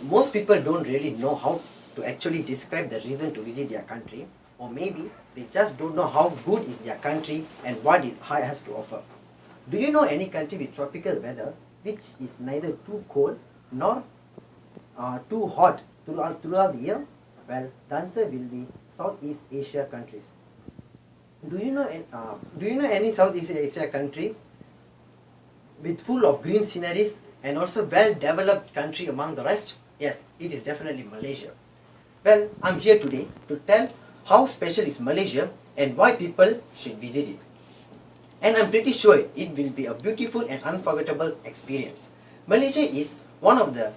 most people don't really know how to actually describe the reason to visit their country, or maybe they just don't know how good is their country and what it has to offer. Do you know any country with tropical weather which is neither too cold nor too hot throughout the year? Well, the answer will be Southeast Asia countries. Do you know any Southeast Asia country with full of green sceneries and also well-developed country among the rest? Yes, it is definitely Malaysia. Well, I'm here today to tell how special is Malaysia and why people should visit it. And I'm pretty sure it will be a beautiful and unforgettable experience. Malaysia is one of the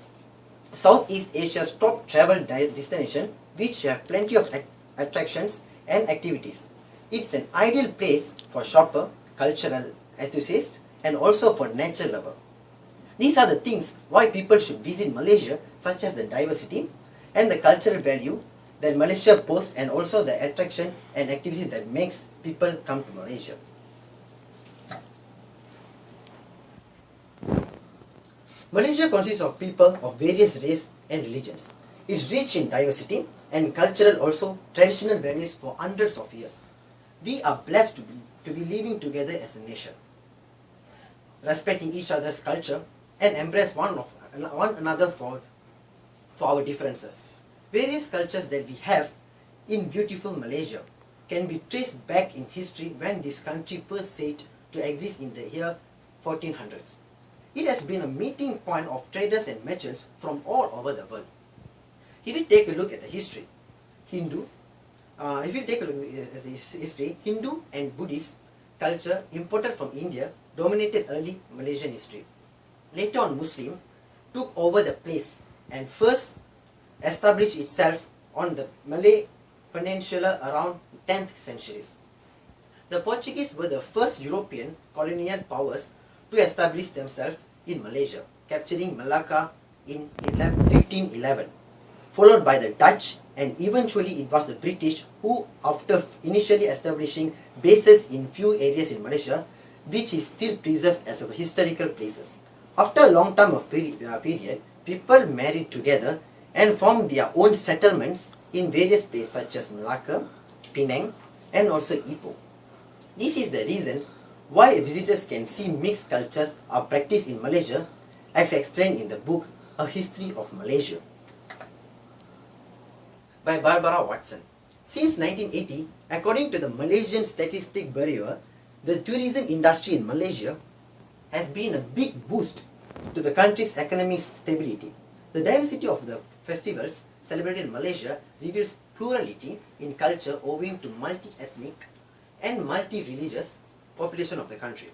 Southeast Asia's top travel destination, which have plenty of attractions and activities. It's an ideal place for shopper, cultural enthusiast, and also for nature lover. These are the things why people should visit Malaysia, such as the diversity and the cultural value that Malaysia boasts, and also the attraction and activities that makes people come to Malaysia. Malaysia consists of people of various races and religions. It's rich in diversity and cultural also traditional values for hundreds of years. We are blessed to be living together as a nation, respecting each other's culture and embrace one another for our differences. Various cultures that we have in beautiful Malaysia can be traced back in history when this country first said to exist in the year 1400s. It has been a meeting point of traders and merchants from all over the world. If we take a look at the history, Hindu and Buddhist culture imported from India dominated early Malaysian history. Later on, Muslim took over the place and first established itself on the Malay Peninsula around 10th centuries. The Portuguese were the first European colonial powers to establish themselves in Malaysia, capturing Malacca in 1511, followed by the Dutch, and eventually it was the British who, after initially establishing bases in few areas in Malaysia, which is still preserved as historical places. After a long time of period, people married together and formed their own settlements in various places such as Malacca, Penang, and also Ipoh. This is the reason why visitors can see mixed cultures are practiced in Malaysia, as explained in the book A History of Malaysia by Barbara Watson. Since 1980, according to the Malaysian Statistic Bureau, the tourism industry in Malaysia has been a big boost to the country's economic stability. The diversity of the festivals celebrated in Malaysia reveals plurality in culture owing to multi-ethnic and multi-religious population of the country.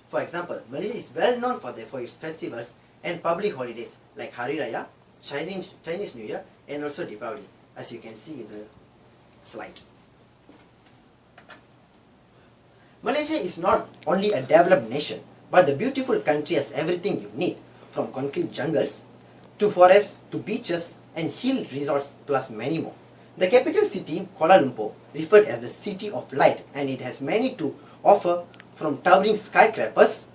For example, Malaysia is well known for its festivals and public holidays like Hari Raya, Chinese New Year, and also Diwali, as you can see in the slide. Malaysia is not only a developed nation, but the beautiful country has everything you need, from concrete jungles to forests to beaches and hill resorts, plus many more. The capital city, Kuala Lumpur, referred as the City of Light, and it has many to offer, from towering skyscrapers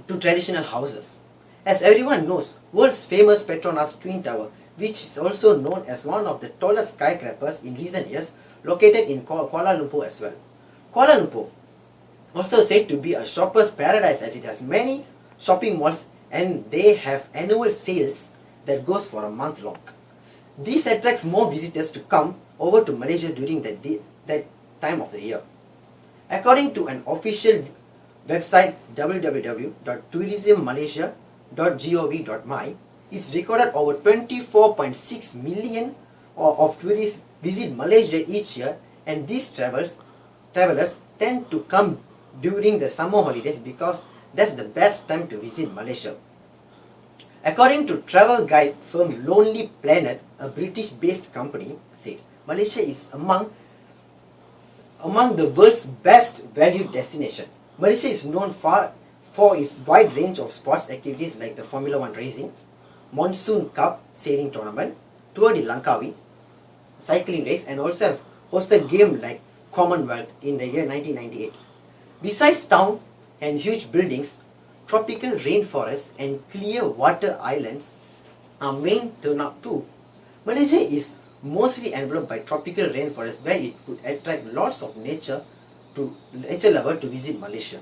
to traditional houses. As everyone knows, world's famous Petronas Twin Tower, which is also known as one of the tallest skyscrapers in recent years, located in Kuala Lumpur as well. Kuala Lumpur, also said to be a shopper's paradise, as it has many shopping malls and they have annual sales that goes for a month long. This attracts more visitors to come over to Malaysia during that time of the year. According to an official website, www.tourismmalaysia.gov.my, it's recorded over 24.6 million of tourists visit Malaysia each year, and these travelers tend to come during the summer holidays because that's the best time to visit Malaysia. According to travel guide firm Lonely Planet, a British-based company, said Malaysia is among the world's best valued destination. Malaysia is known for its wide range of sports activities like the Formula 1 racing, Monsoon Cup sailing tournament, Tour de Langkawi, cycling race, and also have hosted games like Commonwealth in the year 1998. Besides town and huge buildings, tropical rainforests and clear water islands Our main turnout too. Malaysia is mostly enveloped by tropical rainforest where it could attract lots of nature lover to visit Malaysia.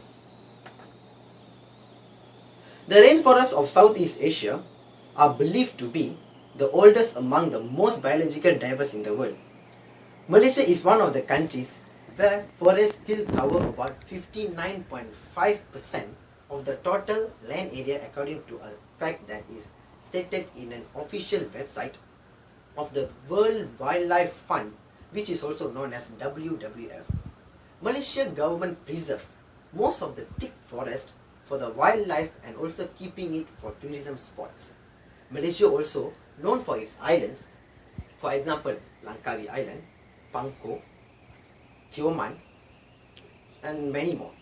The rainforests of Southeast Asia are believed to be the oldest among the most biological diverse in the world. Malaysia is one of the countries where forests still cover about 59.5% of the total land area, according to a fact that is stated in an official website of the World Wildlife Fund, which is also known as WWF. Malaysia government preserve most of the thick forest for the wildlife and also keeping it for tourism spots. Malaysia also known for its islands, for example Langkawi Island, Pangkor, Tioman, and many more.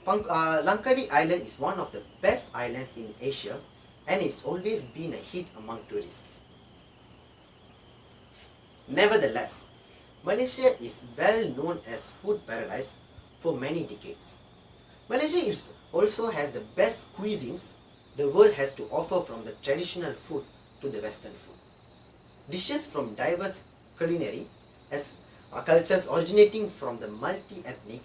Langkawi Island is one of the best islands in Asia and it's always been a hit among tourists. Nevertheless, Malaysia is well known as food paradise for many decades. Malaysia also has the best cuisines the world has to offer, from the traditional food to the western food. Dishes from diverse culinary cultures originating from the multi-ethnic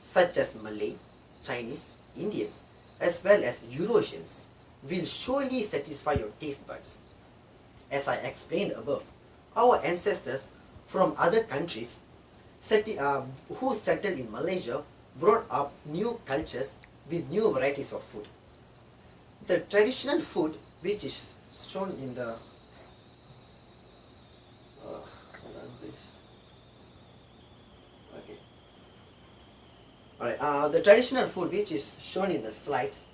such as Malay, Chinese, Indians as well as Eurasians will surely satisfy your taste buds. As I explained above, our ancestors from other countries who settled in Malaysia brought up new cultures with new varieties of food. The traditional food, which is shown in the the traditional food which is shown in the slides,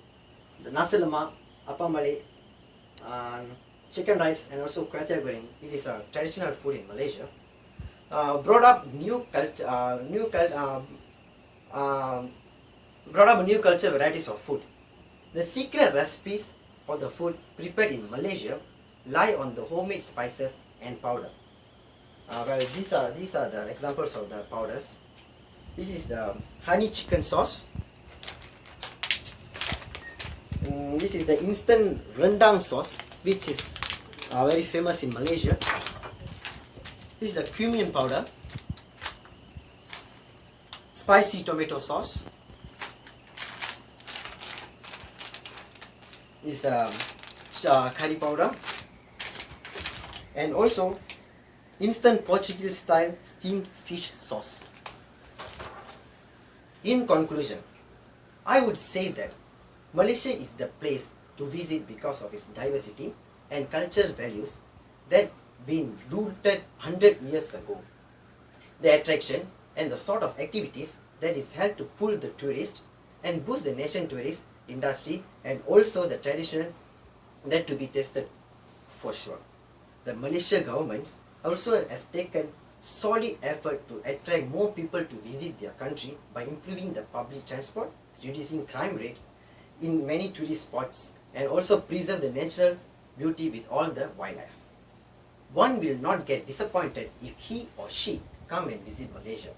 the nasi lemak, apam Malay, chicken rice, and also kuih tiaw goreng. It is a traditional food in Malaysia. Brought up new culture varieties of food. The secret recipes for the food prepared in Malaysia lie on the homemade spices and powder. These are the examples of the powders. This is the honey chicken sauce. This is the instant rendang sauce, which is very famous in Malaysia. This is the cumin powder, spicy tomato sauce. This is the curry powder, and also instant Portuguese style steamed fish sauce. In conclusion, I would say that Malaysia is the place to visit because of its diversity and cultural values that been rooted 100 years ago. The attraction and the sort of activities that is held to pull the tourist and boost the nation tourist industry, and also the tradition that to be tested for sure. The Malaysia government also has taken solid effort to attract more people to visit their country by improving the public transport, reducing crime rate in many tourist spots, and also preserve the natural beauty with all the wildlife. One will not get disappointed if he or she come and visit Malaysia.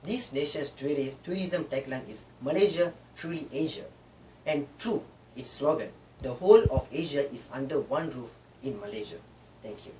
This nation's tourism tagline is Malaysia, truly Asia, and true its slogan, the whole of Asia is under one roof in Malaysia. Thank you.